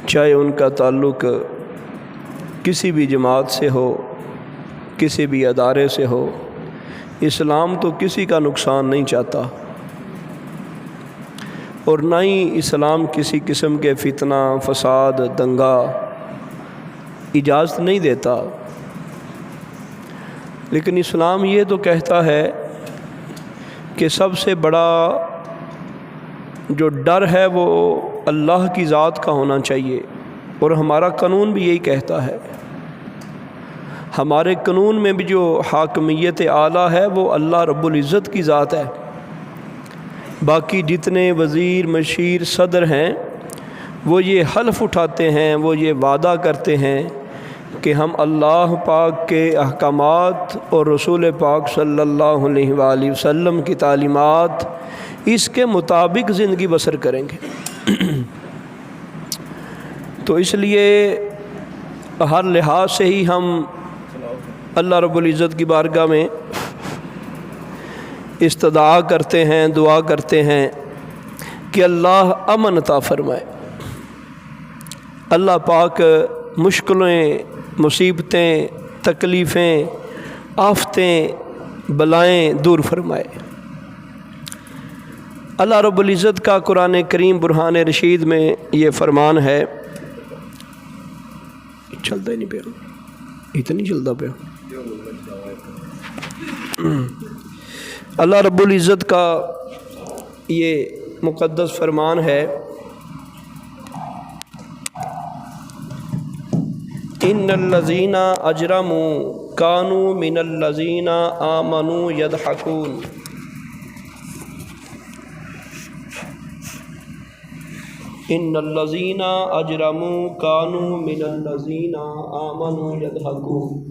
چاہے ان کا تعلق کسی بھی جماعت سے ہو، کسی بھی ادارے سے ہو، اسلام تو کسی کا نقصان نہیں چاہتا، اور نہ ہی اسلام کسی قسم کے فتنہ، فساد، دنگا اجازت نہیں دیتا۔ لیکن اسلام یہ تو کہتا ہے کہ سب سے بڑا جو ڈر ہے وہ اللہ کی ذات کا ہونا چاہیے، اور ہمارا قانون بھی یہی کہتا ہے۔ ہمارے قانون میں بھی جو حاکمیت اعلیٰ ہے وہ اللہ رب العزت کی ذات ہے۔ باقی جتنے وزیر، مشیر، صدر ہیں وہ یہ حلف اٹھاتے ہیں، وہ یہ وعدہ کرتے ہیں کہ ہم اللہ پاک کے احکامات اور رسول پاک صلی اللہ علیہ وآلہ وسلم کی تعلیمات اس کے مطابق زندگی بسر کریں گے۔ تو اس لیے ہر لحاظ سے ہی ہم اللہ رب العزت کی بارگاہ میں استدعا کرتے ہیں، دعا کرتے ہیں کہ اللہ امن عطا فرمائے، اللہ پاک مشکلیں، مصیبتیں، تکلیفیں، آفتیں، بلائیں دور فرمائے۔ اللہ رب العزت کا قرآن کریم برہان رشید میں یہ فرمان ہے، چلتا ہی نہیں پیا، اتنی چلتا پیا۔ اللہ رب العزت کا یہ مقدس فرمان ہے، ان الذین اجرموا کانوا من الذین آمنوا یضحکون۔ ان الذین اجرموا کانوا من الذین آمنوا یضحکون۔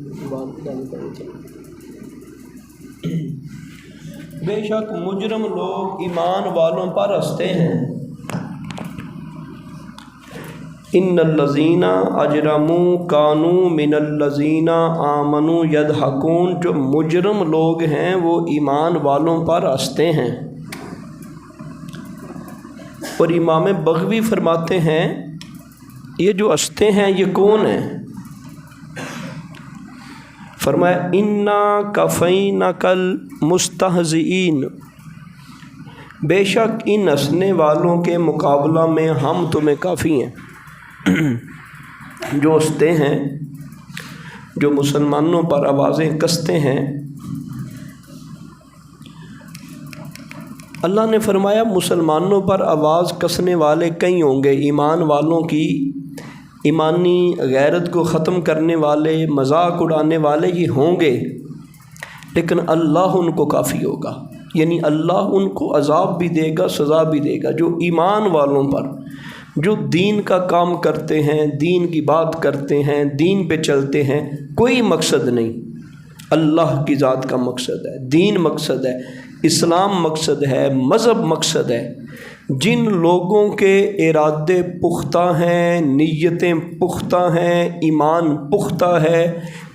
بے شک مجرم لوگ ایمان والوں پر ہنستے ہیں۔ ان الذین اجرموا کانوا من الذین آمنوا یضحکون، جو مجرم لوگ ہیں وہ ایمان والوں پر ہنستے ہیں۔ اور امام بغوی فرماتے ہیں یہ جو ہنستے ہیں یہ کون ہیں؟ فرمایا انا کفینک المستہزئین، بے شک ان ہنسنے والوں کے مقابلہ میں ہم تمہیں کافی ہیں۔ جو ہنستے ہیں، جو مسلمانوں پر آوازیں کستے ہیں، اللہ نے فرمایا مسلمانوں پر آواز کسنے والے کئی ہوں گے، ایمان والوں کی ایمانی غیرت کو ختم کرنے والے، مذاق اڑانے والے یہ ہوں گے، لیکن اللہ ان کو کافی ہوگا، یعنی اللہ ان کو عذاب بھی دے گا، سزا بھی دے گا۔ جو ایمان والوں پر، جو دین کا کام کرتے ہیں، دین کی بات کرتے ہیں، دین پہ چلتے ہیں، کوئی مقصد نہیں، اللہ کی ذات کا مقصد ہے، دین مقصد ہے، اسلام مقصد ہے، مذہب مقصد ہے۔ جن لوگوں کے ارادے پختہ ہیں، نیتیں پختہ ہیں، ایمان پختہ ہے،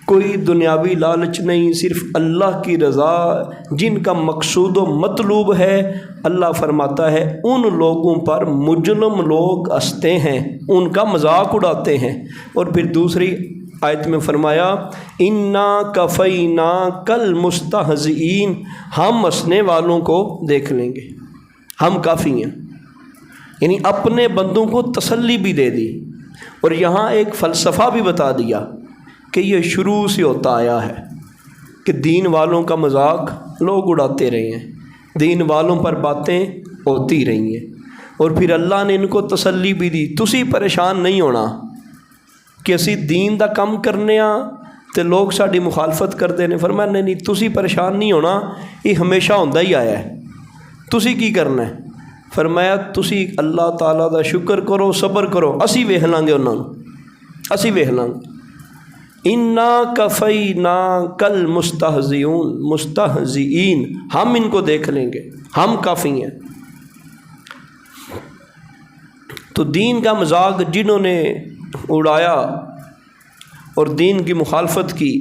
کوئی دنیاوی لالچ نہیں، صرف اللہ کی رضا جن کا مقصود و مطلوب ہے، اللہ فرماتا ہے ان لوگوں پر مجرم لوگ ہنستے ہیں، ان کا مذاق اڑاتے ہیں۔ اور پھر دوسری آیت میں فرمایا انا کفیناک المستہزئین، ہم ہنسنے والوں کو دیکھ لیں گے، ہم کافی ہیں، یعنی اپنے بندوں کو تسلی بھی دے دی۔ اور یہاں ایک فلسفہ بھی بتا دیا کہ یہ شروع سے ہوتا آیا ہے کہ دین والوں کا مذاق لوگ اڑاتے رہے ہیں، دین والوں پر باتیں ہوتی رہی ہیں، اور پھر اللہ نے ان کو تسلی بھی دی، تسی پریشان نہیں ہونا کہ اسی دین دا کم کرنے تے لوگ ساڈی مخالفت کرتے ہیں۔ فرمایا نہیں، تسی پریشان نہیں ہونا، یہ ہمیشہ ہوندا ہی آیا ہے، تسی کی کرنا ہے؟ فرمایا تسی اللہ تعالیٰ دا شکر کرو، صبر کرو، اسی ویکھ لیں گے انہاں نوں، اسی ویکھ لیں گے۔ انا کفیناک المستہزئین، ہم ان کو دیکھ لیں گے، ہم کافی ہیں۔ تو دین کا مذاق جنہوں نے اڑایا اور دین کی مخالفت کی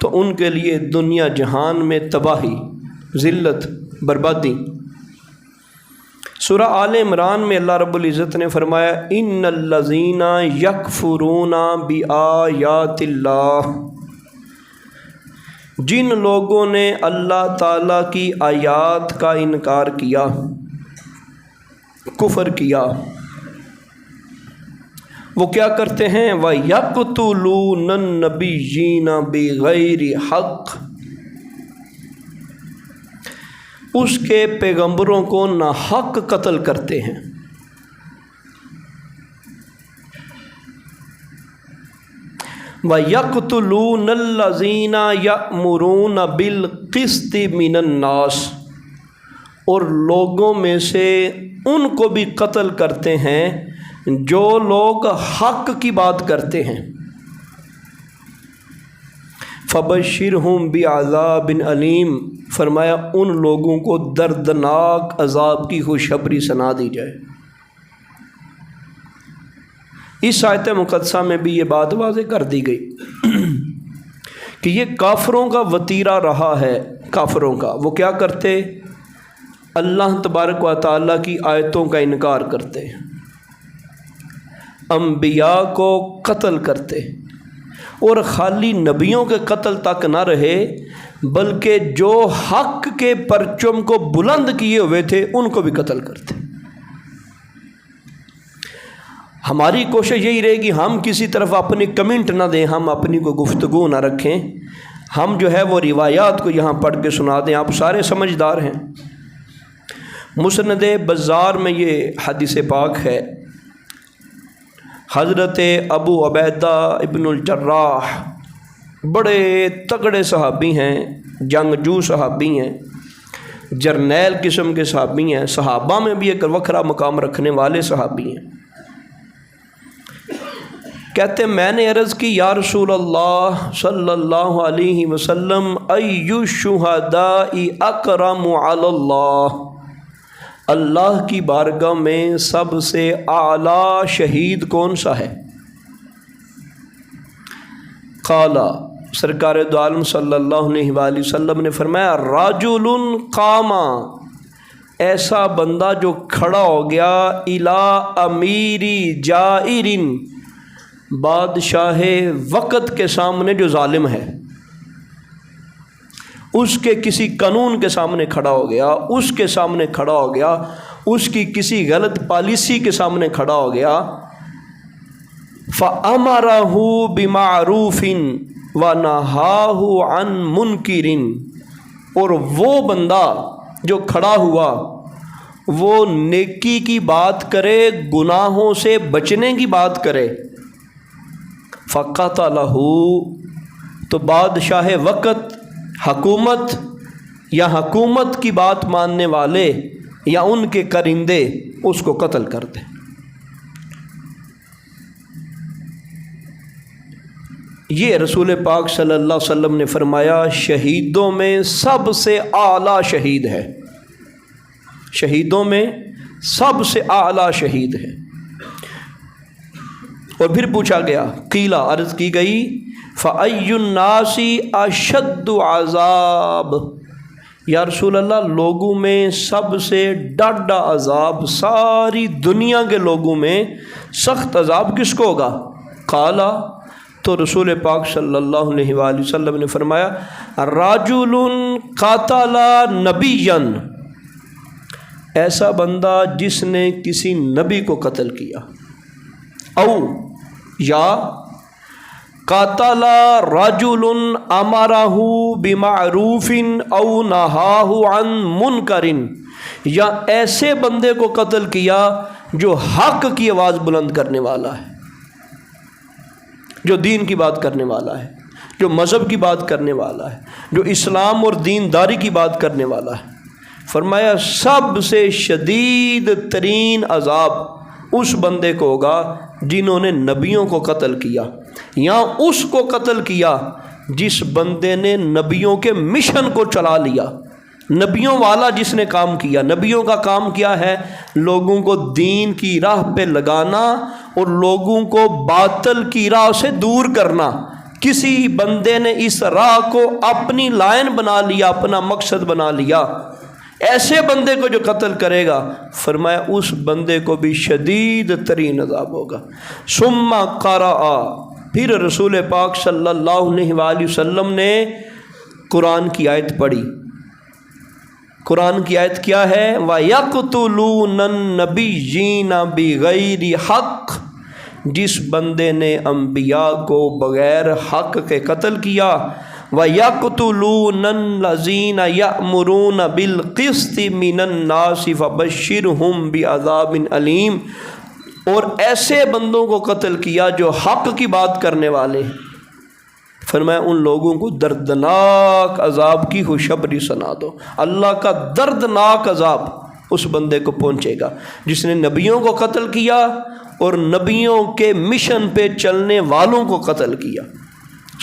تو ان کے لیے دنیا جہان میں تباہی، ذلت، بربادی۔ سورہ آل عمران میں اللہ رب العزت نے فرمایا ان الذین یکفرون بآیات اللہ، جن لوگوں نے اللہ تعالیٰ کی آیات کا انکار کیا، کفر کیا، وہ کیا کرتے ہیں؟ وَيَقْتُلُونَ النَّبِيِّينَ بِغَيْرِ حق، اس کے پیغمبروں کو ناحق قتل کرتے ہیں۔ وَيَقْتُلُونَ الَّذِينَ يَأْمُرُونَ بِالْقِسْطِ مِنَ النَّاسِ، اور لوگوں میں سے ان کو بھی قتل کرتے ہیں جو لوگ حق کی بات کرتے ہیں۔ فَبَشِّرْهُمْ بِعَذَابٍ عَلِيمٍ، فرمایا ان لوگوں کو دردناک عذاب کی خوشخبری سنا دی جائے۔ اس آیت مقدسہ میں بھی یہ بات واضح کر دی گئی کہ یہ کافروں کا وتیرہ رہا ہے۔ کافروں کا وہ کیا کرتے؟ اللہ تبارک و تعالیٰ کی آیتوں کا انکار کرتے، انبیاء کو قتل کرتے، اور خالی نبیوں کے قتل تک نہ رہے بلکہ جو حق کے پرچم کو بلند کیے ہوئے تھے ان کو بھی قتل کرتے۔ ہماری کوشش یہی رہے گی ہم کسی طرف اپنی کمنٹ نہ دیں، ہم اپنی کوئی گفتگو نہ رکھیں، ہم جو ہے وہ روایات کو یہاں پڑھ کے سنا دیں۔ آپ سارے سمجھدار ہیں۔ مسند بزار میں یہ حدیث پاک ہے، حضرت ابو عبیدہ ابن الجراح بڑے تگڑے صحابی ہیں، جنگجو صحابی ہیں، جرنیل قسم کے صحابی ہیں، صحابہ میں بھی ایک وکھرا مقام رکھنے والے صحابی ہیں۔ کہتے میں نے عرض کی یا رسول اللہ صلی اللہ علیہ وسلم ای الشہداء اکرم علی اللہ، اللہ کی بارگاہ میں سب سے اعلیٰ شہید کون سا ہے؟ قال، سرکار دو عالم صلی اللہ علیہ وآلہ وسلم نے فرمایا رجل قام، ایسا بندہ جو کھڑا ہو گیا الی امیری جائر، بادشاہ وقت کے سامنے جو ظالم ہے، اس کے کسی قانون کے سامنے کھڑا ہو گیا، اس کے سامنے کھڑا ہو گیا، اس کی کسی غلط پالیسی کے سامنے کھڑا ہو گیا، فَأَمَرَهُ بِمَعْرُوفٍ وَنَهَاهُ عَنْ مُنْكِرٍ، اور وہ بندہ جو کھڑا ہوا وہ نیکی کی بات کرے، گناہوں سے بچنے کی بات کرے، فَقَتَلَهُ، تو بادشاہ وقت، حکومت یا حکومت کی بات ماننے والے یا ان کے کرندے اس کو قتل کر دیں۔ یہ رسول پاک صلی اللہ علیہ وسلم نے فرمایا شہیدوں میں سب سے اعلیٰ شہید ہے، شہیدوں میں سب سے اعلیٰ شہید ہے۔ اور پھر پوچھا گیا، قیل، عرض کی گئی، فَأَيُّ النَّاسِ أَشَدُّ عَذَابٍ، یا رسول اللہ لوگوں میں سب سے ڈاڈا عذاب، ساری دنیا کے لوگوں میں سخت عذاب کس کو ہوگا؟ قال، تو رسول پاک صلی اللہ علیہ وآلہ وسلم نے فرمایا رجل قاتل نبیا، ایسا بندہ جس نے کسی نبی کو قتل کیا، او یا قاتل رجل امرہ بمعروف او نہاہ عن منکر، یا ایسے بندے کو قتل کیا جو حق کی آواز بلند کرنے والا ہے، جو دین کی بات کرنے والا ہے، جو مذہب کی بات کرنے والا ہے، جو اسلام اور دینداری کی بات کرنے والا ہے۔ فرمایا سب سے شدید ترین عذاب اس بندے کو ہوگا جنہوں نے نبیوں کو قتل کیا، یا اس کو قتل کیا جس بندے نے نبیوں کے مشن کو چلا لیا، نبیوں والا جس نے کام کیا۔ نبیوں کا کام کیا ہے؟ لوگوں کو دین کی راہ پہ لگانا اور لوگوں کو باطل کی راہ سے دور کرنا۔ کسی بندے نے اس راہ کو اپنی لائن بنا لیا، اپنا مقصد بنا لیا، ایسے بندے کو جو قتل کرے گا فرمایا اس بندے کو بھی شدید ترین عذاب ہوگا۔ ثم قرأ، پھر رسول پاک صلی اللہ علیہ وآلہ وسلم نے قرآن کی آیت پڑھی۔ قرآن کی آیت کیا ہے؟ وَيَقْتُلُونَ النَّبِيِّينَ بِغَيْرِ حق، جس بندے نے انبیاء کو بغیر حق کے قتل کیا۔ وَيَقْتُلُونَ الَّذِينَ يَأْمُرُونَ بِالْقِسْطِ مِنَ النَّاسِ فَبَشِّرْهُمْ بِعَذَابٍ أَلِيمٍ، اور ایسے بندوں کو قتل کیا جو حق کی بات کرنے والے، فرمایا ان لوگوں کو دردناک عذاب کی خوشخبری سنا دو۔ اللہ کا دردناک عذاب اس بندے کو پہنچے گا جس نے نبیوں کو قتل کیا اور نبیوں کے مشن پہ چلنے والوں کو قتل کیا۔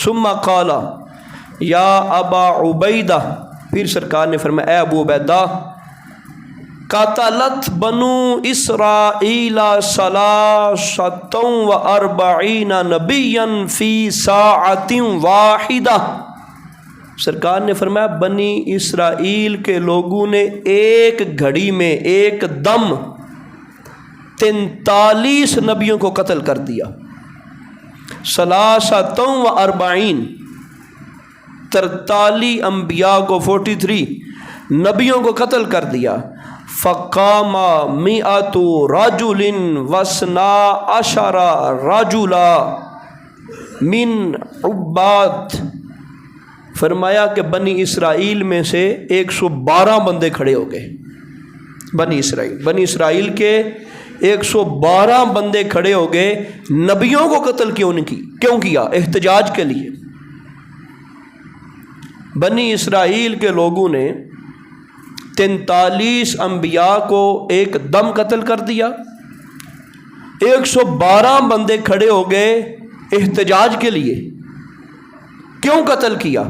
ثم قال یا ابا عبیدہ، پھر سرکار نے فرمایا اے ابو عبیدہ، قتلت بنو اسرائیل 43 نبیا فی ساعۃ واحدہ، سرکار نے فرمایا بنی اسرائیل کے لوگوں نے ایک گھڑی میں ایک دم 43 نبیوں کو قتل کر دیا۔ 43 43 انبیاء کو 43 نبیوں کو قتل کر دیا۔ فقام 100 رجل وسنا 10 رجلا من عباد، فرمایا کہ بنی اسرائیل میں سے 112 بندے کھڑے ہو گئے۔ بنی اسرائیل کے 112 بندے کھڑے ہو گئے، نبیوں کو قتل کیوں کیا؟ احتجاج کے لیے۔ بنی اسرائیل کے لوگوں نے 43 انبیاء کو ایک دم قتل کر دیا، 112 بندے کھڑے ہو گئے احتجاج کے لیے۔ کیوں قتل کیا؟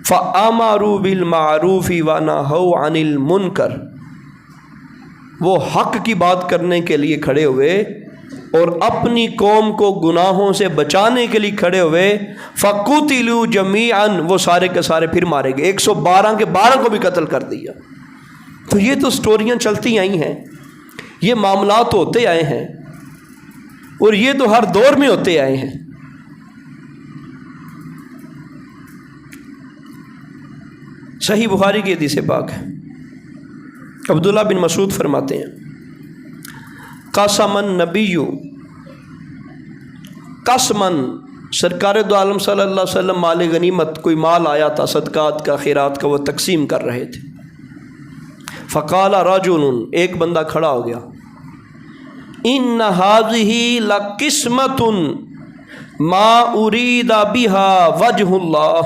فَأَمَرُوا بِالْمَعْرُوفِ وَنَهَوْا عَنِ الْمُنْكَرِ، وہ حق کی بات کرنے کے لیے کھڑے ہوئے اور اپنی قوم کو گناہوں سے بچانے کے لیے کھڑے ہوئے۔ فَقُتِلُوا جَمِيعًا، وہ سارے کے سارے پھر مارے گئے، 112 کے 12 کو بھی قتل کر دیا۔ تو یہ تو سٹوریاں چلتی آئی ہیں، یہ معاملات ہوتے آئے ہیں اور یہ تو ہر دور میں ہوتے آئے ہیں۔ صحیح بخاری کی حدیث پاک ہے، عبداللہ بن مسعود فرماتے ہیں قسم النبی قسمن، سرکار دو عالم صلی اللہ علیہ وسلم مال غنیمت، کوئی مال آیا تھا صدقات کا خیرات کا، وہ تقسیم کر رہے تھے۔ فقال رجل، ایک بندہ کھڑا ہو گیا، ان هذه لقسمۃ ما اريد بها وجه اللہ،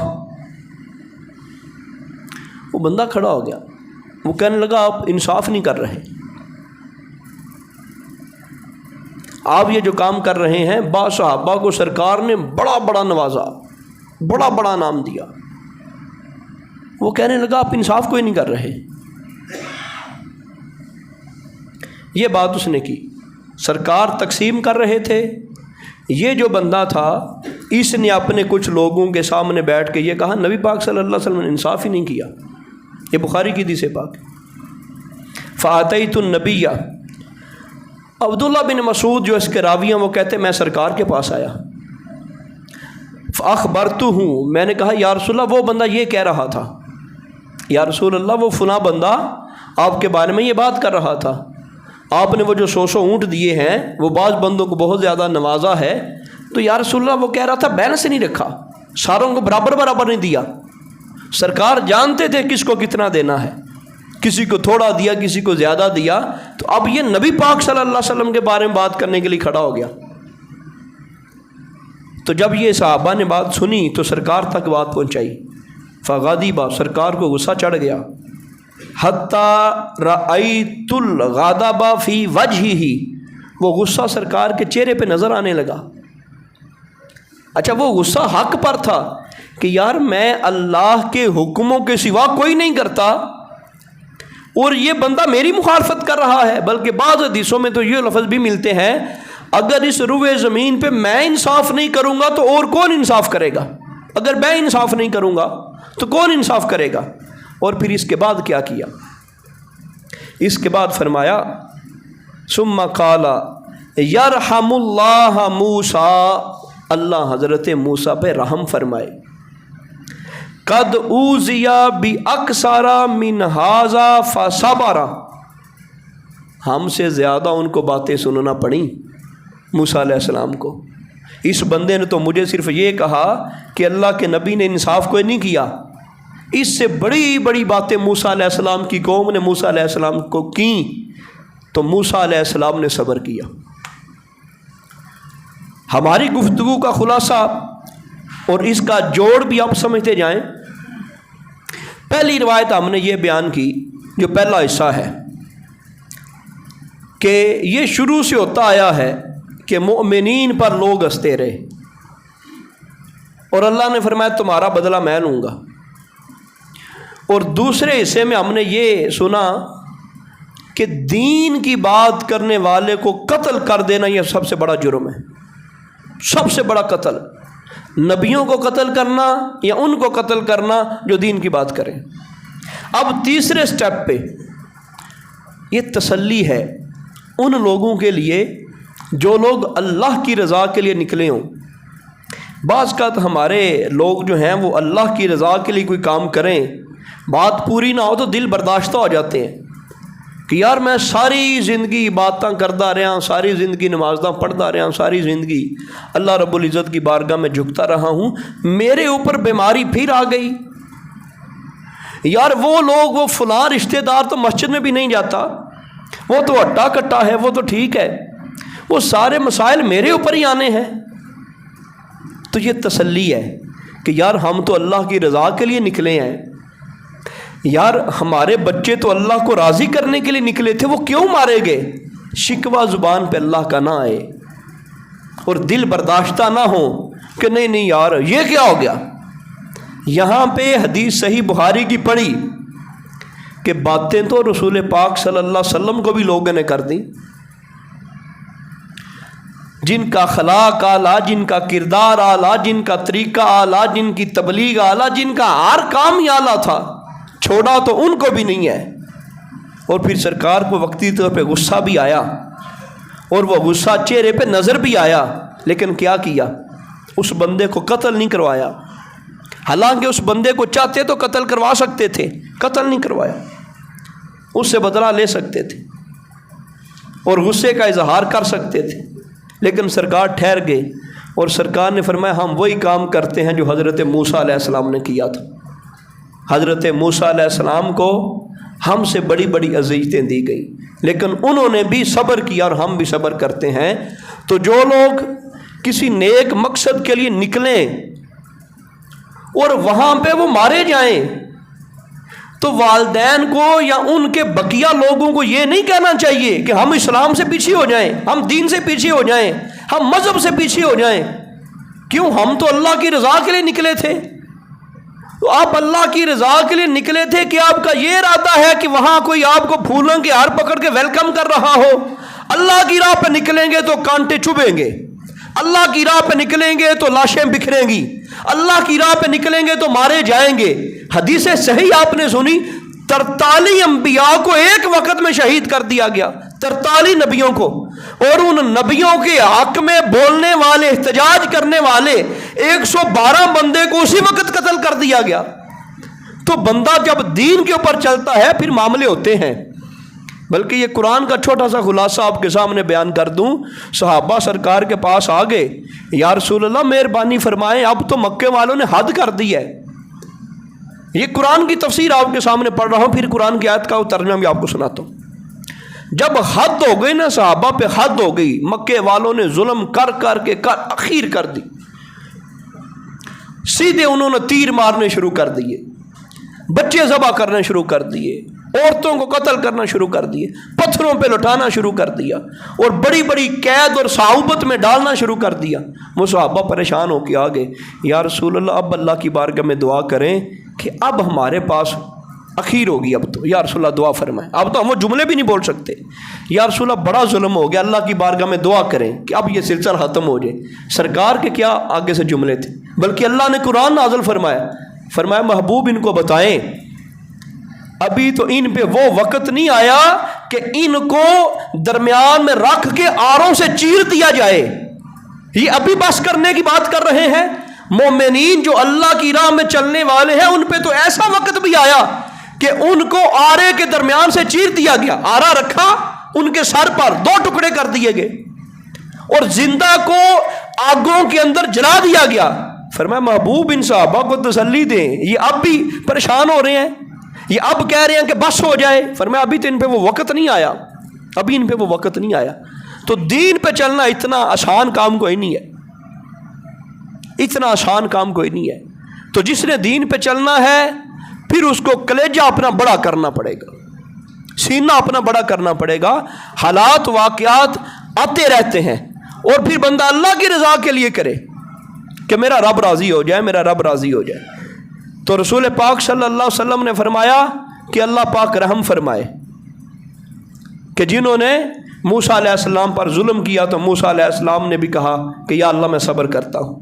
وہ بندہ کھڑا ہو گیا، وہ کہنے لگا آپ انصاف نہیں کر رہے، آپ یہ جو کام کر رہے ہیں، با صحابہ کو سرکار نے بڑا بڑا نوازا، بڑا بڑا نام دیا، وہ کہنے لگا آپ انصاف کوئی نہیں کر رہے۔ یہ بات اس نے کی، سرکار تقسیم کر رہے تھے، یہ جو بندہ تھا اس نے اپنے کچھ لوگوں کے سامنے بیٹھ کے یہ کہا نبی پاک صلی اللہ علیہ وسلم نے انصاف ہی نہیں کیا۔ یہ بخاری کی حدیث پاک۔ فَأَتَيْتُ النَّبِيَّ، عبداللہ بن مسعود جو اس کے راوی ہیں وہ کہتے ہیں میں سرکار کے پاس آیا، فَأَخْبَرْتُهُ، میں نے کہا یا رسول اللہ وہ بندہ یہ کہہ رہا تھا، یا رسول اللہ وہ فلاں بندہ آپ کے بارے میں یہ بات کر رہا تھا، آپ نے وہ جو 100 اونٹ دیے ہیں وہ بعض بندوں کو بہت زیادہ نوازا ہے، تو یا رسول اللہ وہ کہہ رہا تھا بیلنس نہیں رکھا، ساروں کو برابر نہیں دیا، سرکار جانتے تھے کس کو کتنا دینا ہے، کسی کو تھوڑا دیا کسی کو زیادہ دیا، تو اب یہ نبی پاک صلی اللہ علیہ وسلم کے بارے میں بات کرنے کے لیے کھڑا ہو گیا۔ تو جب یہ صحابہ نے بات سنی تو سرکار تک بات پہنچائی، فغضب، سرکار کو غصہ چڑھ گیا، حتی رأیت الغضب فی وجہہ، وہ غصہ سرکار کے چہرے پہ نظر آنے لگا۔ اچھا وہ غصہ حق پر تھا کہ یار میں اللہ کے حکموں کے سوا کوئی نہیں کرتا اور یہ بندہ میری مخالفت کر رہا ہے، بلکہ بعض حدیثوں میں تو یہ لفظ بھی ملتے ہیں اگر اس روئے زمین پہ میں انصاف نہیں کروں گا تو اور کون انصاف کرے گا، اگر میں انصاف نہیں کروں گا تو کون انصاف کرے گا۔ اور پھر اس کے بعد کیا کیا؟ اس کے بعد فرمایا ثم قال یرحم اللہ موسیٰ، اللہ حضرت موسیٰ پہ رحم فرمائے، قد اوذی باکثر من ھذا فصبر، ہم سے زیادہ ان کو باتیں سننا پڑیں موسیٰ علیہ السلام کو۔ اس بندے نے تو مجھے صرف یہ کہا کہ اللہ کے نبی نے انصاف کوئی نہیں کیا، اس سے بڑی بڑی باتیں موسیٰ علیہ السلام کی قوم نے موسیٰ علیہ السلام کو کی، تو موسیٰ علیہ السلام نے صبر کیا۔ ہماری گفتگو کا خلاصہ اور اس کا جوڑ بھی آپ سمجھتے جائیں۔ پہلی روایت ہم نے یہ بیان کی، جو پہلا حصہ ہے، کہ یہ شروع سے ہوتا آیا ہے کہ مومنین پر لوگ ہنستے رہے، اور اللہ نے فرمایا تمہارا بدلہ میں لوں گا۔ اور دوسرے حصے میں ہم نے یہ سنا کہ دین کی بات کرنے والے کو قتل کر دینا یہ سب سے بڑا جرم ہے، سب سے بڑا قتل، نبیوں کو قتل کرنا یا ان کو قتل کرنا جو دین کی بات کریں۔ اب تیسرے سٹیپ پہ یہ تسلی ہے ان لوگوں کے لیے جو لوگ اللہ کی رضا کے لیے نکلے ہوں۔ بعض کا ہمارے لوگ جو ہیں وہ اللہ کی رضا کے لیے کوئی کام کریں، بات پوری نہ ہو تو دل برداشتہ ہو جاتے ہیں کہ یار میں ساری زندگی عبادتاں کرتا رہا، ساری زندگی نمازاں پڑھتا رہا، ساری زندگی اللہ رب العزت کی بارگاہ میں جھکتا رہا ہوں، میرے اوپر بیماری پھر آ گئی۔ یار وہ لوگ، وہ فلاں رشتہ دار تو مسجد میں بھی نہیں جاتا، وہ تو ہٹا کٹا ہے، وہ تو ٹھیک ہے، وہ سارے مسائل میرے اوپر ہی آنے ہیں۔ تو یہ تسلی ہے کہ یار ہم تو اللہ کی رضا کے لیے نکلے ہیں، یار ہمارے بچے تو اللہ کو راضی کرنے کے لیے نکلے تھے، وہ کیوں مارے گئے؟ شکوہ زبان پہ اللہ کا نہ آئے اور دل برداشتہ نہ ہو کہ نہیں نہیں یار یہ کیا ہو گیا۔ یہاں پہ حدیث صحیح بخاری کی پڑھی کہ باتیں تو رسول پاک صلی اللہ علیہ وسلم کو بھی لوگوں نے کر دی، جن کا اخلاق اعلیٰ، جن کا کردار اعلیٰ، جن کا طریقہ اعلیٰ، جن کی تبلیغ اعلیٰ، جن کا ہر کام ہی اعلیٰ تھا، چھوڑا تو ان کو بھی نہیں ہے۔ اور پھر سرکار کو وقتی طور پہ غصہ بھی آیا، اور وہ غصہ چہرے پہ نظر بھی آیا، لیکن کیا کیا؟ اس بندے کو قتل نہیں کروایا، حالانکہ اس بندے کو چاہتے تو قتل کروا سکتے تھے، قتل نہیں کروایا، اس سے بدلہ لے سکتے تھے اور غصے کا اظہار کر سکتے تھے، لیکن سرکار ٹھہر گئے اور سرکار نے فرمایا ہم وہی کام کرتے ہیں جو حضرت موسیٰ علیہ السلام نے کیا تھا۔ حضرت موسیٰ علیہ السلام کو ہم سے بڑی بڑی اذیتیں دی گئی، لیکن انہوں نے بھی صبر کیا اور ہم بھی صبر کرتے ہیں۔ تو جو لوگ کسی نیک مقصد کے لیے نکلیں اور وہاں پہ وہ مارے جائیں، تو والدین کو یا ان کے بقیہ لوگوں کو یہ نہیں کہنا چاہیے کہ ہم اسلام سے پیچھے ہو جائیں، ہم دین سے پیچھے ہو جائیں، ہم مذہب سے پیچھے ہو جائیں۔ کیوں؟ ہم تو اللہ کی رضا کے لیے نکلے تھے۔ تو آپ اللہ کی رضا کے لیے نکلے تھے کہ آپ کا یہ ارادہ ہے کہ وہاں کوئی آپ کو پھولوں کے ہار پکڑ کے ویلکم کر رہا ہو؟ اللہ کی راہ پہ نکلیں گے تو کانٹے چبھیں گے، اللہ کی راہ پہ نکلیں گے تو لاشیں بکھریں گی، اللہ کی راہ پہ نکلیں گے تو مارے جائیں گے۔ حدیث صحیح آپ نے سنی، 43 انبیاء کو ایک وقت میں شہید کر دیا گیا، 43 نبیوں کو، اور ان نبیوں کے حق میں بولنے والے، احتجاج کرنے والے 112 بندے کو اسی وقت قتل کر دیا گیا۔ تو بندہ جب دین کے اوپر چلتا ہے پھر معاملے ہوتے ہیں۔ بلکہ یہ قرآن کا چھوٹا سا خلاصہ آپ کے سامنے بیان کر دوں۔ صحابہ سرکار کے پاس آ گئے، یا رسول اللہ مہربانی فرمائیں، اب تو مکے والوں نے حد کر دی ہے۔ یہ قرآن کی تفسیر آپ کے سامنے پڑھ رہا ہوں، پھر قرآن کی آیت کا ترجمہ بھی آپ کو سناتا ہوں۔ جب حد ہو گئی نا، صحابہ پہ حد ہو گئی، مکے والوں نے ظلم کر کر کے اخیر کر دی، سیدھے انہوں نے تیر مارنے شروع کر دیے، بچے ذبح کرنے شروع کر دیے، عورتوں کو قتل کرنا شروع کر دیے، پتھروں پہ لٹانا شروع کر دیا، اور بڑی بڑی قید اور صعوبت میں ڈالنا شروع کر دیا۔ وہ صحابہ پریشان ہو کے آ گئے، یا رسول اللہ اب اللہ کی بارگاہ میں دعا کریں کہ اب ہمارے پاس اخیر ہوگی، اب تو یا رسول اللہ دعا فرمائیں۔ اب تو ہم وہ جملے بھی نہیں بول سکتے، یا رسول اللہ بڑا ظلم ہو گیا، اللہ کی بارگاہ میں دعا کریں کہ اب یہ سلسلہ ختم ہو جائے۔ سرکار کے کیا آگے سے جملے تھے، بلکہ اللہ نے قرآن نازل فرمایا، فرمایا محبوب ان کو بتائیں ابھی تو ان پہ وہ وقت نہیں آیا کہ ان کو درمیان میں رکھ کے آروں سے چیر دیا جائے. یہ ابھی بس کرنے کی بات کر رہے ہیں. مومنین جو اللہ کی راہ میں چلنے والے ہیں ان پہ تو ایسا وقت بھی آیا کہ ان کو آرے کے درمیان سے چیر دیا گیا. آرا رکھا, ان کے سر پر 2 ٹکڑے کر دیے گئے اور زندہ کو آگوں کے اندر جلا دیا گیا. فرمایا محبوب ان صحابہ کو تسلی دیں, یہ اب بھی پریشان ہو رہے ہیں, یہ اب کہہ رہے ہیں کہ بس ہو جائے. فرمایا ابھی تو ان پہ وہ وقت نہیں آیا, ابھی ان پہ وہ وقت نہیں آیا. تو دین پہ چلنا اتنا آسان کام کوئی نہیں ہے, اتنا آسان کام کوئی نہیں ہے. تو جس نے دین پہ چلنا ہے پھر اس کو کلیجہ اپنا بڑا کرنا پڑے گا, سینہ اپنا بڑا کرنا پڑے گا. حالات واقعات آتے رہتے ہیں اور پھر بندہ اللہ کی رضا کے لیے کرے کہ میرا رب راضی ہو جائے, میرا رب راضی ہو جائے. تو رسول پاک صلی اللہ علیہ وسلم نے فرمایا کہ اللہ پاک رحم فرمائے کہ جنہوں نے موسیٰ علیہ السلام پر ظلم کیا تو موسیٰ علیہ السلام نے بھی کہا کہ یا اللہ میں صبر کرتا ہوں.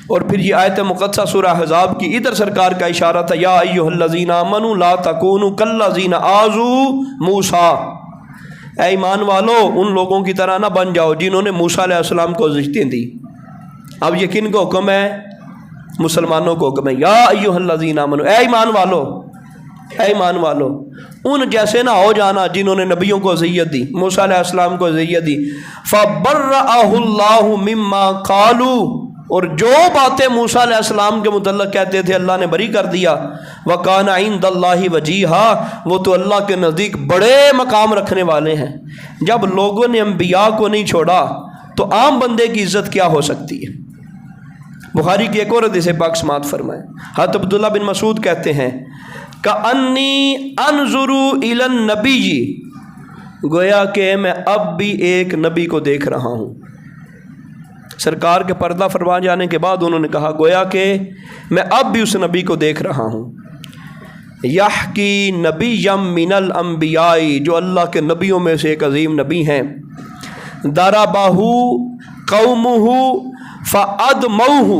اور پھر یہ آیت مقدسہ سورہ احزاب کی ادھر سرکار کا اشارہ تھا, یا ایھا الذین آمنوا لا تکونوا کالذین آذوا موسیٰ, اے ایمان والو ان لوگوں کی طرح نہ بن جاؤ جنہوں نے موسیٰ علیہ السلام کو اذیتیں دی. اب یہ کن کو حکم ہے؟ مسلمانوں کو حکم ہے. یا ایھا الذین آمنوا, اے ایمان والو, اے ایمان والو, ان جیسے نہ ہو جانا جنہوں نے نبیوں کو اذیت دی, موسیٰ علیہ السلام کو اذیت دی. فَبَرَّأَهُ اللَّهُ مِمَّا قَالُوا, اور جو باتیں موسیٰ علیہ السلام کے متعلق کہتے تھے اللہ نے بری کر دیا. وَكَانَ عِندَ اللَّهِ وَجِيهًا, وہ تو اللہ کے نزدیک بڑے مقام رکھنے والے ہیں. جب لوگوں نے انبیاء کو نہیں چھوڑا تو عام بندے کی عزت کیا ہو سکتی ہے؟ بخاری کی ایک اور حدیث پاک سماعت فرمائیں. حضرت عبداللہ بن مسعود کہتے ہیں کأنی انظر الی النبی, گویا کہ میں اب بھی ایک نبی کو دیکھ رہا ہوں. سرکار کے پردہ فرما جانے کے بعد انہوں نے کہا گویا کہ میں اب بھی اس نبی کو دیکھ رہا ہوں. یحکی نبی من الانبیاء, جو اللہ کے نبیوں میں سے ایک عظیم نبی ہیں. ضربہ قومہ فأدموہ,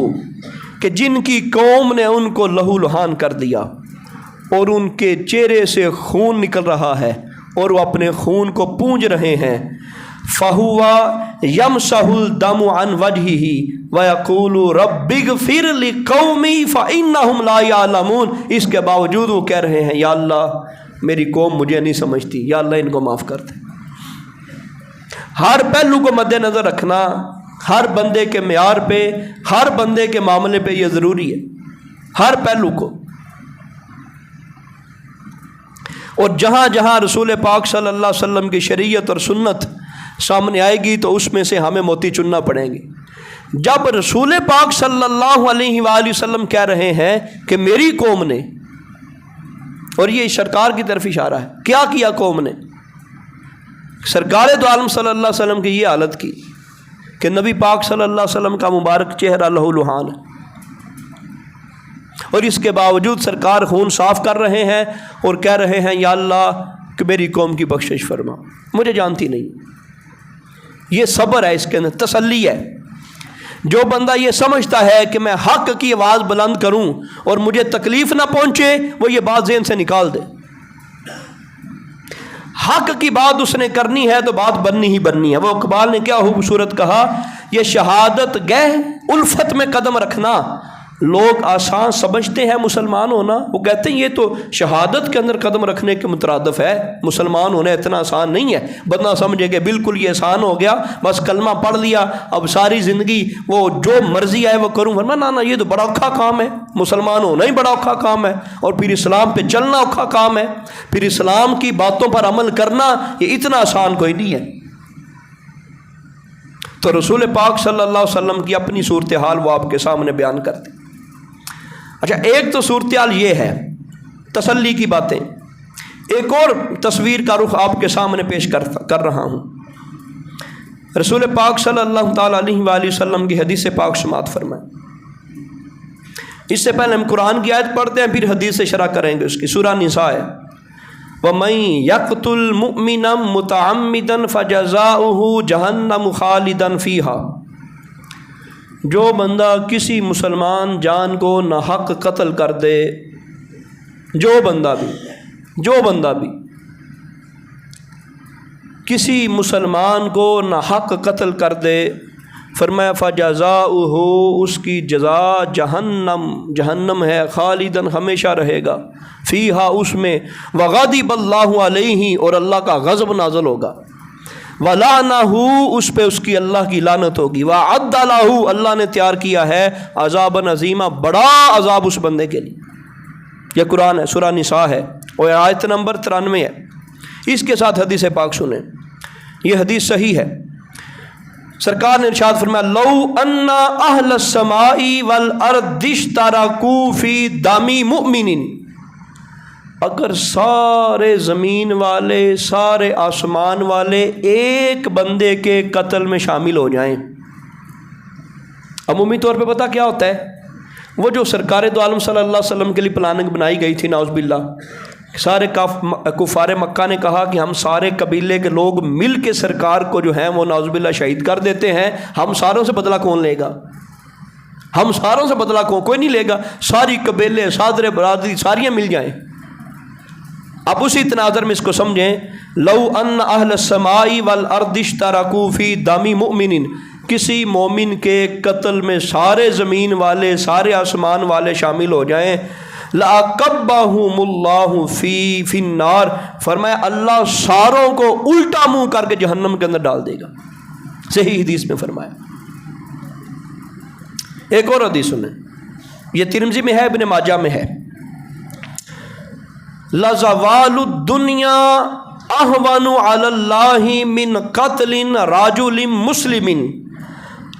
کہ جن کی قوم نے ان کو لہو لہان کر دیا اور ان کے چہرے سے خون نکل رہا ہے اور وہ اپنے خون کو پونجھ رہے ہیں. فَهُوَ يَمْسَحُ الدَّمُ عَنْ وَجْهِهِ وَيَقُولُ رَبِّ اغْفِرْ لِقَوْمِي فَإِنَّهُمْ لَا يَعْلَمُونَ. اس کے باوجود وہ کہہ رہے ہیں یا اللہ میری قوم مجھے نہیں سمجھتی, یا اللہ ان کو معاف کر دے. ہر پہلو کو مد نظر رکھنا ہر بندے کے معیار پہ, ہر بندے کے معاملے پہ یہ ضروری ہے, ہر پہلو کو. اور جہاں جہاں رسول پاک صلی اللہ علیہ وسلم کی شریعت اور سنت سامنے آئے گی تو اس میں سے ہمیں موتی چننا پڑیں گے. جب رسول پاک صلی اللہ علیہ وآلہ وسلم کہہ رہے ہیں کہ میری قوم نے, اور یہ سرکار کی طرف اشارہ ہے, کیا کیا قوم نے؟ سرکار دو عالم صلی اللہ علیہ وسلم کی یہ حالت کی کہ نبی پاک صلی اللہ علیہ وسلم کا مبارک چہرہ لہو لہان ہے, اور اس کے باوجود سرکار خون صاف کر رہے ہیں اور کہہ رہے ہیں یا اللہ کہ میری قوم کی بخشش فرما, مجھے جانتی نہیں. یہ صبر ہے, اس کے اندر تسلی ہے. جو بندہ یہ سمجھتا ہے کہ میں حق کی آواز بلند کروں اور مجھے تکلیف نہ پہنچے, وہ یہ بات ذہن سے نکال دے. حق کی بات اس نے کرنی ہے تو بات بننی ہی بننی ہے. وہ اقبال نے کیا خوبصورت کہا, یہ شہادت گہ الفت میں قدم رکھنا. لوگ آسان سمجھتے ہیں مسلمان ہونا, وہ کہتے ہیں یہ تو شہادت کے اندر قدم رکھنے کے مترادف ہے, مسلمان ہونا اتنا آسان نہیں ہے. بندہ سمجھے کہ بالکل یہ آسان ہو گیا, بس کلمہ پڑھ لیا اب ساری زندگی وہ جو مرضی آئے وہ کروں. ورنہ نہ, یہ تو بڑا اوکھا کام ہے, مسلمان ہونا ہی بڑا اوکھا کام ہے, اور پھر اسلام پہ چلنا اوکھا کام ہے, پھر اسلام کی باتوں پر عمل کرنا یہ اتنا آسان کوئی نہیں ہے. تو رسول پاک صلی اللہ علیہ وسلم کی اپنی صورتحال وہ آپ کے سامنے بیان کرتے. اچھا, ایک تو صورتحال یہ ہے تسلی کی باتیں. ایک اور تصویر کا رخ آپ کے سامنے پیش کر رہا ہوں. رسول پاک صلی اللہ تعالیٰ علیہ وآلہ وسلم کی حدیث پاک سماعت فرمائیں. اس سے پہلے ہم قرآن کی آیت پڑھتے ہیں پھر حدیث سے شرح کریں گے. اس کی سورہ نساء ہے, وَمَن يَقْتُلْ مُؤْمِنًا مُتَعَمِّدًا فَجَزَاؤُهُ جَهَنَّمُ خَالِدًا فِيهَا. جو بندہ کسی مسلمان جان کو ناحق قتل کر دے، جو بندہ بھی کسی مسلمان کو ناحق قتل کر دے، فرمایا فجزاؤہ، اس کی جزا جہنم ہے، خالدن ہمیشہ رہے گا، فیہا اس میں، وغضب اللہ علیہ اور اللہ کا غضب نازل ہوگا، ولعنہ اس پہ اس کی اللہ کی لعنت ہوگی، وأعد لہ اللہ نے تیار کیا ہے عذابا عظیما، بڑا عذاب اس بندے کے لیے۔ یہ قرآن ہے، سورہ نساء ہے اور آیت نمبر 93 ہے۔ اس کے ساتھ حدیث پاک سنیں، یہ حدیث صحیح ہے۔ سرکار نے ارشاد فرمایا لو ان اہل السماء والارض اشترکوا فی دم مؤمن، اگر سارے زمین والے، سارے آسمان والے ایک بندے کے قتل میں شامل ہو جائیں۔ عمومی طور پہ پتہ کیا ہوتا ہے، وہ جو سرکار دو عالم صلی اللہ علیہ وسلم کے لیے پلاننگ بنائی گئی تھی، نعوذ باللہ، سارے کفار مکہ نے کہا کہ ہم سارے قبیلے کے لوگ مل کے سرکار کو جو ہیں وہ نعوذ باللہ شہید کر دیتے ہیں، ہم ساروں سے بدلہ کون لے گا؟ ہم ساروں سے بدلہ کوئی نہیں لے گا، ساری قبیلے، صادر برادری ساریاں مل جائیں۔ اب اسی تناظر میں اس کو سمجھیں، لو ان اہل السماء والارض اشترکوا فی دم مؤمن، کسی مومن کے قتل میں سارے زمین والے، سارے آسمان والے شامل ہو جائیں، لَأَكَبَّهُمُ اللَّهُ فِي النَّارِ، فرمایا اللہ ساروں کو الٹا منہ کر کے جہنم کے اندر ڈال دے گا۔ صحیح حدیث میں فرمایا۔ ایک اور حدیث سنیں، یہ ترمذی میں ہے، ابن ماجہ میں ہے، لَزَوَالُ الدُّنْيَا أَهْوَنُ عَلَى اللَّهِ مِنْ قَتْلٍ رَجُلٍ مُسْلِمٍ،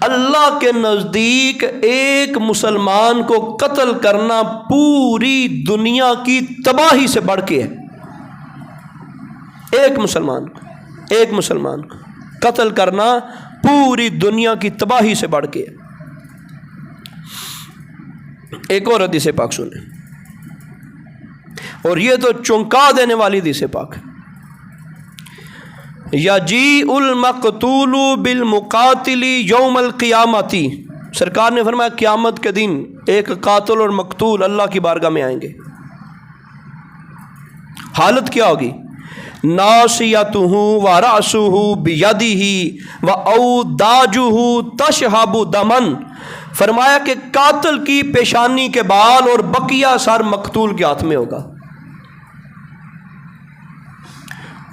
اللہ کے نزدیک ایک مسلمان کو قتل کرنا پوری دنیا کی تباہی سے بڑھ کے ہے۔ ایک مسلمان کو قتل کرنا پوری دنیا کی تباہی سے بڑھ کے ہے۔ ایک اور حدیث پاک سنیں، اور یہ تو چونکا دینے والی حدیث پاک ہے، یجیء المقتول بالمقاتل یوم القیامت، سرکار نے فرمایا قیامت کے دن ایک قاتل اور مقتول اللہ کی بارگاہ میں آئیں گے۔ حالت کیا ہوگی؟ ناصیتہ ورأسہ بیدہ واوداجہ تشہب دما، فرمایا کہ قاتل کی پیشانی کے بال اور بقیہ سر مقتول کے ہاتھ میں ہوگا۔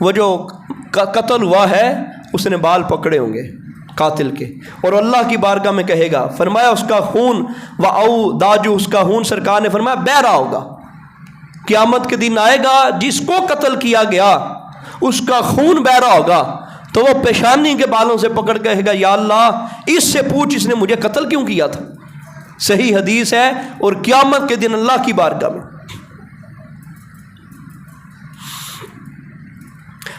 وہ جو قتل ہوا ہے اس نے بال پکڑے ہوں گے قاتل کے، اور اللہ کی بارگاہ میں کہے گا، فرمایا اس کا خون واوداجہ، اس کا خون سرکار نے فرمایا بہہ رہا ہوگا۔ قیامت کے دن آئے گا، جس کو قتل کیا گیا اس کا خون بہہ رہا ہوگا، تو وہ پیشانی کے بالوں سے پکڑ کے کہے گا یا اللہ اس سے پوچھ اس نے مجھے قتل کیوں کیا تھا۔ صحیح حدیث ہے، اور قیامت کے دن اللہ کی بارگاہ میں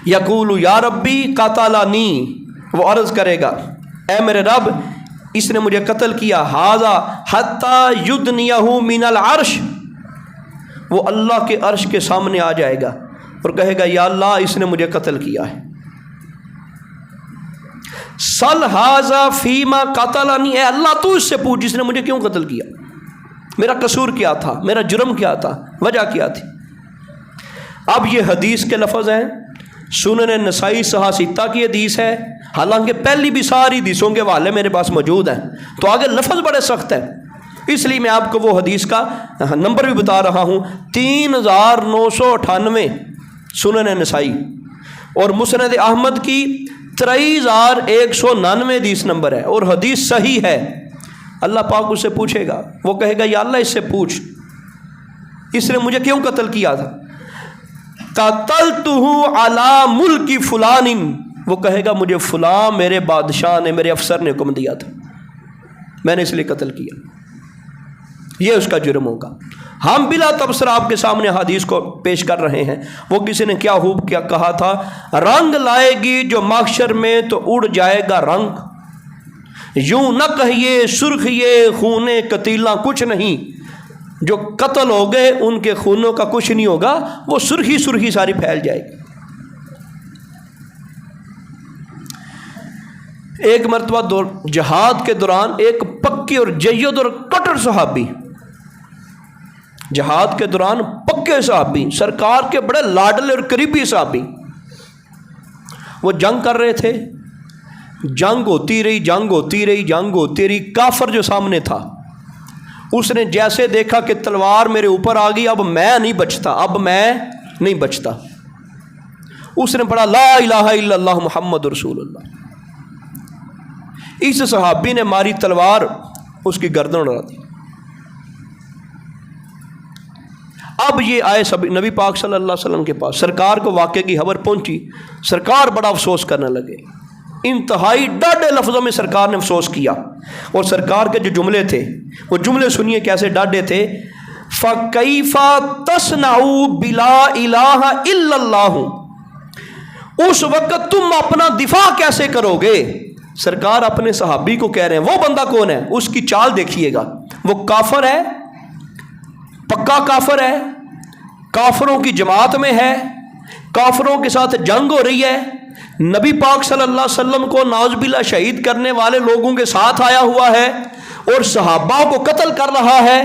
یقول یا ربی قتلنی، وہ عرض کرے گا اے میرے رب اس نے مجھے قتل کیا، ھذا حتی یدنیہ من العرش، وہ اللہ کے عرش کے سامنے آ جائے گا اور کہے گا یا اللہ اس نے مجھے قتل کیا ہے۔ سل ھذا فیما قتلنی، اے اللہ تو اس سے پوچھ جس نے مجھے کیوں قتل کیا، میرا قصور کیا تھا، میرا جرم کیا تھا، وجہ کیا تھی۔ اب یہ حدیث کے لفظ ہیں، سنن نسائی صحاح ستہ کی حدیث ہے، حالانکہ پہلی بھی ساری حدیثوں کے حوالے میرے پاس موجود ہیں، تو آگے لفظ بڑے سخت ہیں، اس لیے میں آپ کو وہ حدیث کا نمبر بھی بتا رہا ہوں، 3998 سنن نسائی، اور مسند احمد کی 23199 حدیث نمبر ہے، اور حدیث صحیح ہے۔ اللہ پاک اس سے پوچھے گا، وہ کہے گا یا اللہ اس سے پوچھ اس نے مجھے کیوں قتل کیا تھا۔ قتلتہ علی ملک فلان، وہ کہے گا مجھے فلاں میرے بادشاہ نے، میرے افسر نے حکم دیا تھا، میں نے اس لیے قتل کیا، یہ اس کا جرم ہوگا۔ ہم بلا تبصرہ آپ کے سامنے حدیث کو پیش کر رہے ہیں۔ وہ کسی نے کیا خوب کیا کہا تھا، رنگ لائے گی جو محشر میں تو اڑ جائے گا رنگ، یوں نہ کہیے سرخیے خونے قتیلاں کچھ نہیں، جو قتل ہو گئے ان کے خونوں کا کچھ نہیں ہوگا، وہ سرخی سرخی ساری پھیل جائے گی۔ ایک مرتبہ جہاد کے دوران ایک پکی اور جید اور کٹر صحابی، جہاد کے دوران پکے صحابی، سرکار کے بڑے لاڈلے اور قریبی صحابی، وہ جنگ کر رہے تھے، جنگ ہوتی رہی، جنگ ہوتی رہی، جنگ ہوتی رہی۔ کافر جو سامنے تھا اس نے جیسے دیکھا کہ تلوار میرے اوپر آ گئی، اب میں نہیں بچتا، اب میں نہیں بچتا، اس نے پڑھا لا الہ الا اللہ محمد رسول اللہ۔ اس صحابی نے ماری تلوار، اس کی گردن اڑا دی۔ اب یہ آئے سب نبی پاک صلی اللہ علیہ وسلم کے پاس، سرکار کو واقعے کی خبر پہنچی، سرکار بڑا افسوس کرنے لگے، انتہائی ڈاڈھے لفظوں میں سرکار نے افسوس کیا، اور سرکار کے جو جملے تھے وہ جملے سنیے کیسے ڈاڈھے تھے۔ فَكَيْفَ تَصْنَعُ بِلَا إِلَٰهَ إِلَّا اللَّهُ، اس وقت تم اپنا دفاع کیسے کرو گے؟ سرکار اپنے صحابی کو کہہ رہے ہیں، وہ بندہ کون ہے؟ اس کی چال دیکھیے گا، وہ کافر ہے، پکا کافر ہے، کافروں کی جماعت میں ہے، کافروں کے ساتھ جنگ ہو رہی ہے، نبی پاک صلی اللہ علیہ وسلم کو نعوذ باللہ شہید کرنے والے لوگوں کے ساتھ آیا ہوا ہے، اور صحابہ کو قتل کر رہا ہے۔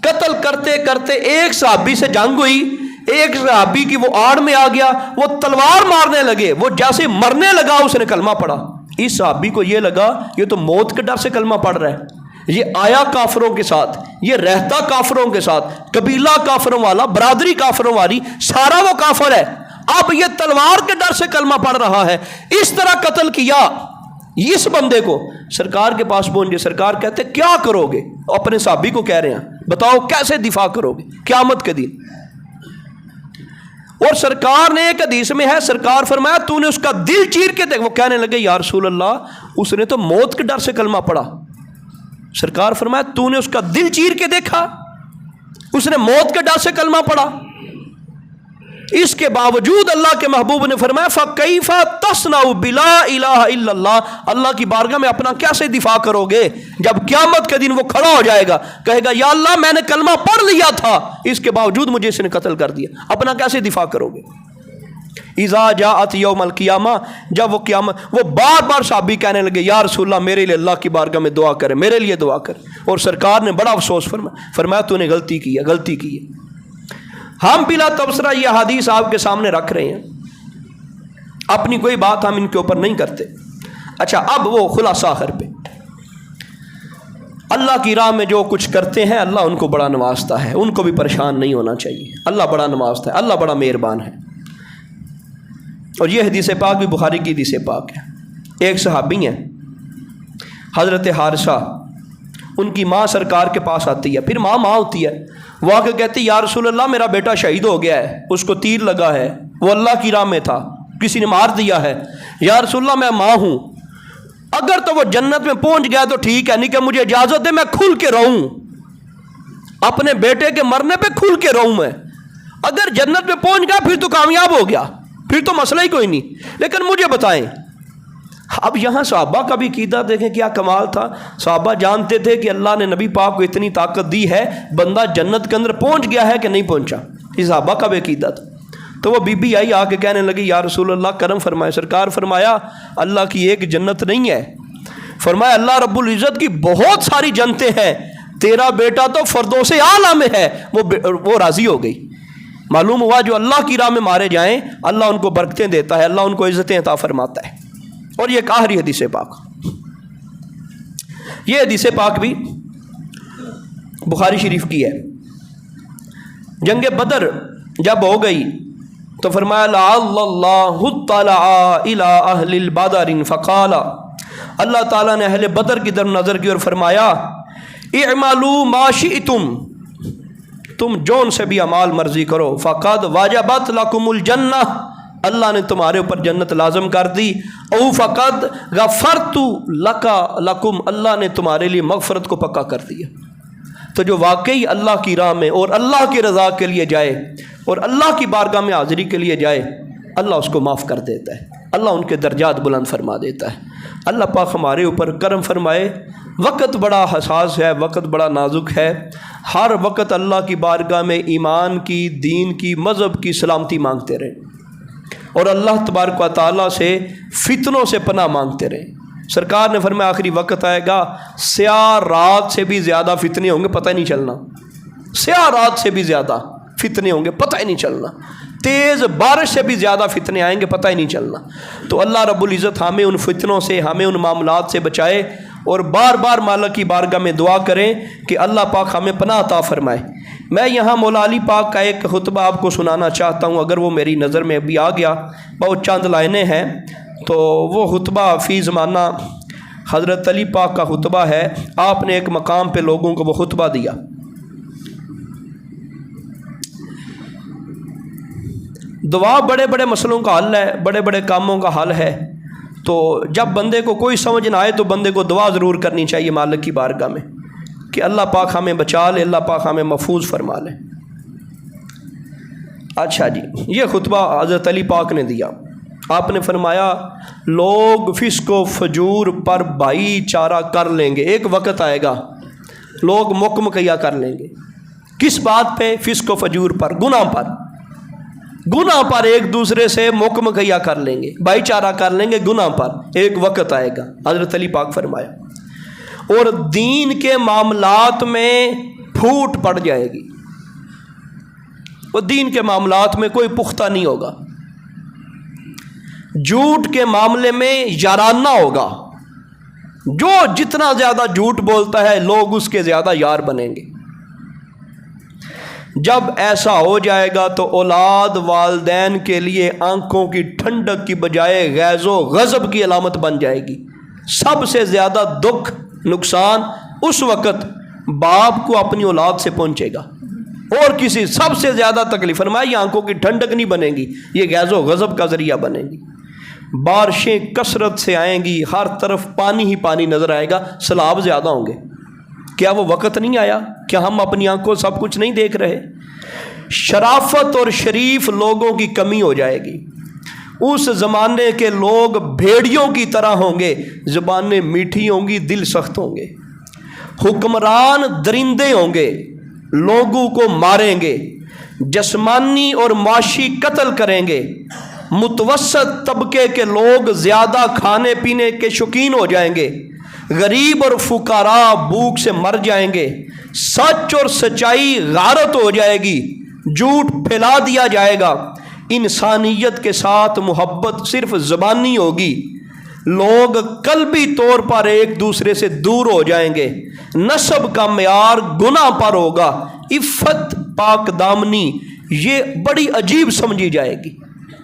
قتل کرتے کرتے ایک صحابی سے جنگ ہوئی، ایک صحابی کی وہ آڑ میں آ گیا، وہ تلوار مارنے لگے، وہ جیسے مرنے لگا اس نے کلمہ پڑھا۔ اس صحابی کو یہ لگا یہ تو موت کے ڈر سے کلمہ پڑھ رہا ہے، یہ آیا کافروں کے ساتھ، یہ رہتا کافروں کے ساتھ، قبیلہ کافروں والا، برادری کافروں والی، سارا وہ کافر ہے، اب یہ تلوار کے ڈر سے کلمہ پڑھ رہا ہے۔ اس طرح قتل کیا اس بندے کو۔ سرکار کے پاس پہنچے، سرکار کہتے کیا کرو گے؟ اپنے صحابی کو کہہ رہے ہیں بتاؤ کیسے دفاع کرو گے قیامت کے دن؟ اور سرکار نے ایک حدیث میں ہے، سرکار فرمایا تو نے اس کا دل چیر کے دیکھ۔ وہ کہنے لگے یا رسول اللہ اس نے تو موت کے ڈر سے کلمہ پڑھا۔ سرکار فرمایا تو نے اس کا دل چیر کے دیکھا؟ اس نے موت کے ڈر سے کلمہ پڑھا۔ اس کے باوجود اللہ کے محبوب نے فرمایا فَكَيْفَ تَصْنَعُ بِلَا إِلَٰهَ إِلَّا اللَّهُ، اللہ کی بارگاہ میں اپنا کیسے دفاع کرو گے جب قیامت کے دن وہ کھڑا ہو جائے گا، کہے گا یا اللہ میں نے کلمہ پڑھ لیا تھا، اس کے باوجود مجھے اس نے قتل کر دیا، اپنا کیسے دفاع کرو گے؟ اِذَا جَاءَتْ يَوْمَ الْقِيَامَةِ، جب وہ قیامت، وہ بار بار صحابی کہنے لگے یا رسول اللہ میرے لیے اللہ کی بارگاہ میں دعا کرے، میرے لیے دعا کرے، اور سرکار نے بڑا افسوس فرمایا تو نے غلطی کی ہے، غلطی کی ہے۔ ہم بلا تبصرہ یہ حدیث آپ کے سامنے رکھ رہے ہیں، اپنی کوئی بات ہم ان کے اوپر نہیں کرتے۔ اچھا اب وہ خلاصہ آخر پہ، اللہ کی راہ میں جو کچھ کرتے ہیں اللہ ان کو بڑا نوازتا ہے، ان کو بھی پریشان نہیں ہونا چاہیے، اللہ بڑا نوازتا ہے، اللہ بڑا مہربان ہے۔ اور یہ حدیث پاک بھی بخاری کی حدیث پاک ہے۔ ایک صحابی ہیں حضرت حارثہ، ان کی ماں سرکار کے پاس آتی ہے، پھر ماں ہوتی ہے، وہ آ کے کہتی یا رسول اللہ میرا بیٹا شہید ہو گیا ہے، اس کو تیر لگا ہے، وہ اللہ کی راہ میں تھا، کسی نے مار دیا ہے، یا رسول اللہ میں ماں ہوں، اگر تو وہ جنت میں پہنچ گیا تو ٹھیک ہے، نہیں کہ مجھے اجازت دے میں کھل کے رہوں، اپنے بیٹے کے مرنے پہ کھل کے رہوں میں، اگر جنت میں پہنچ گیا پھر تو کامیاب ہو گیا، پھر تو مسئلہ ہی کوئی نہیں، لیکن مجھے بتائیں۔ اب یہاں صحابہ کا بھی عقیدہ دیکھیں کیا کمال تھا، صحابہ جانتے تھے کہ اللہ نے نبی پاک کو اتنی طاقت دی ہے، بندہ جنت کے اندر پہنچ گیا ہے کہ نہیں پہنچا، یہ صحابہ کا بھی عقیدہ تھا۔ تو وہ بی بی آئی آ کے کہنے لگی یا رسول اللہ کرم فرمائے۔ سرکار فرمایا اللہ کی ایک جنت نہیں ہے، فرمایا اللہ رب العزت کی بہت ساری جنتیں ہیں، تیرا بیٹا تو فردوس اعلیٰ میں ہے، وہ راضی ہو گئی۔ معلوم ہوا جو اللہ کی راہ میں مارے جائیں اللہ ان کو برکتیں دیتا ہے، اللہ ان کو عزتیں عطا فرماتا ہے۔ اور یہ آخری حدیث پاک، یہ حدیث پاک بھی بخاری شریف کی ہے۔ جنگ بدر جب ہو گئی تو فرمایا لعل اللہ اطلع الی اہل البدر فقال، اللہ تعالیٰ نے اہل بدر کی طرف نظر کی اور فرمایا اعملوا ما شئتم، تم جون سے بھی اعمال مرضی کرو، فقد وجبت لکم الجنہ، اللہ نے تمہارے اوپر جنت لازم کر دی، او فقد غفرت لکم، اللہ نے تمہارے لیے مغفرت کو پکا کر دیا۔ تو جو واقعی اللہ کی راہ میں اور اللہ کی رضا کے لیے جائے اور اللہ کی بارگاہ میں حاضری کے لیے جائے اللہ اس کو معاف کر دیتا ہے، اللہ ان کے درجات بلند فرما دیتا ہے۔ اللہ پاک ہمارے اوپر کرم فرمائے۔ وقت بڑا حساس ہے، وقت بڑا نازک ہے، ہر وقت اللہ کی بارگاہ میں ایمان کی، دین کی، مذہب کی سلامتی مانگتے رہیں اور اللہ تبارک و تعالیٰ سے فتنوں سے پناہ مانگتے رہیں۔ سرکار نے فرمایا آخری وقت آئے گا سیاہ رات سے بھی زیادہ فتنے ہوں گے، پتہ ہی نہیں چلنا، سیاہ رات سے بھی زیادہ فتنے ہوں گے، پتہ ہی نہیں چلنا، تیز بارش سے بھی زیادہ فتنے آئیں گے، پتہ ہی نہیں چلنا۔ تو اللہ رب العزت ہمیں ان فتنوں سے، ہمیں ان معاملات سے بچائے، اور بار بار مالک کی بارگاہ میں دعا کریں کہ اللہ پاک ہمیں پناہ عطا فرمائے۔ میں یہاں مولا علی پاک کا ایک خطبہ آپ کو سنانا چاہتا ہوں، اگر وہ میری نظر میں ابھی آ گیا، بہت چند لائنیں ہیں، تو وہ خطبہ فی زمانہ حضرت علی پاک کا خطبہ ہے۔ آپ نے ایک مقام پہ لوگوں کو وہ خطبہ دیا۔ دعا بڑے بڑے مسئلوں کا حل ہے، بڑے بڑے کاموں کا حل ہے، تو جب بندے کو کوئی سمجھ نہ آئے تو بندے کو دعا ضرور کرنی چاہیے مالک کی بارگاہ میں کہ اللہ پاک ہمیں بچا لے، اللہ پاک ہمیں محفوظ فرما لے۔ اچھا جی، یہ خطبہ حضرت علی پاک نے دیا۔ آپ نے فرمایا لوگ فسق و فجور پر بھائی چارہ کر لیں گے، ایک وقت آئے گا لوگ مکمکیا کر لیں گے۔ کس بات پہ؟ فسق و فجور پر، گناہ پر، گناہ پر ایک دوسرے سے مکمکیا کر لیں گے، بھائی چارہ کر لیں گے گناہ پر، ایک وقت آئے گا، حضرت علی پاک فرمایا، اور دین کے معاملات میں پھوٹ پڑ جائے گی، وہ دین کے معاملات میں کوئی پختہ نہیں ہوگا، جھوٹ کے معاملے میں یارانہ ہوگا، جو جتنا زیادہ جھوٹ بولتا ہے لوگ اس کے زیادہ یار بنیں گے۔ جب ایسا ہو جائے گا تو اولاد والدین کے لیے آنکھوں کی ٹھنڈک کی بجائے غیظ و غضب کی علامت بن جائے گی۔ سب سے زیادہ دکھ نقصان اس وقت باپ کو اپنی اولاد سے پہنچے گا، اور کسی سب سے زیادہ تکلیف، فرمایا یہ آنکھوں کی ٹھنڈک نہیں بنے گی، یہ غیظ و غضب کا ذریعہ بنے گی۔ بارشیں کثرت سے آئیں گی، ہر طرف پانی ہی پانی نظر آئے گا، سیلاب زیادہ ہوں گے۔ کیا وہ وقت نہیں آیا؟ کیا ہم اپنی آنکھوں سب کچھ نہیں دیکھ رہے؟ شرافت اور شریف لوگوں کی کمی ہو جائے گی۔ اس زمانے کے لوگ بھیڑیوں کی طرح ہوں گے، زبانیں میٹھی ہوں گی، دل سخت ہوں گے۔ حکمران درندے ہوں گے، لوگوں کو ماریں گے، جسمانی اور معاشی قتل کریں گے۔ متوسط طبقے کے لوگ زیادہ کھانے پینے کے شوقین ہو جائیں گے، غریب اور فقراء بھوک سے مر جائیں گے۔ سچ اور سچائی غارت ہو جائے گی، جھوٹ پھیلا دیا جائے گا۔ انسانیت کے ساتھ محبت صرف زبانی ہوگی، لوگ قلبی طور پر ایک دوسرے سے دور ہو جائیں گے۔ نسب کا معیار گناہ پر ہوگا، عفت پاک دامنی یہ بڑی عجیب سمجھی جائے گی۔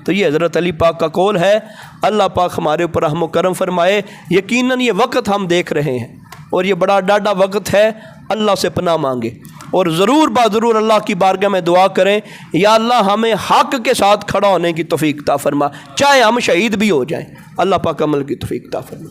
تو یہ حضرت علی پاک کا قول ہے۔ اللہ پاک ہمارے اوپر رحم و کرم فرمائے۔ یقیناً یہ وقت ہم دیکھ رہے ہیں اور یہ بڑا ڈاڈا وقت ہے، اللہ سے پناہ مانگے، اور ضرور ضرور اللہ کی بارگاہ میں دعا کریں، یا اللہ ہمیں حق کے ساتھ کھڑا ہونے کی توفیق عطا فرما، چاہے ہم شہید بھی ہو جائیں، اللہ پاک عمل کی توفیق عطا فرما۔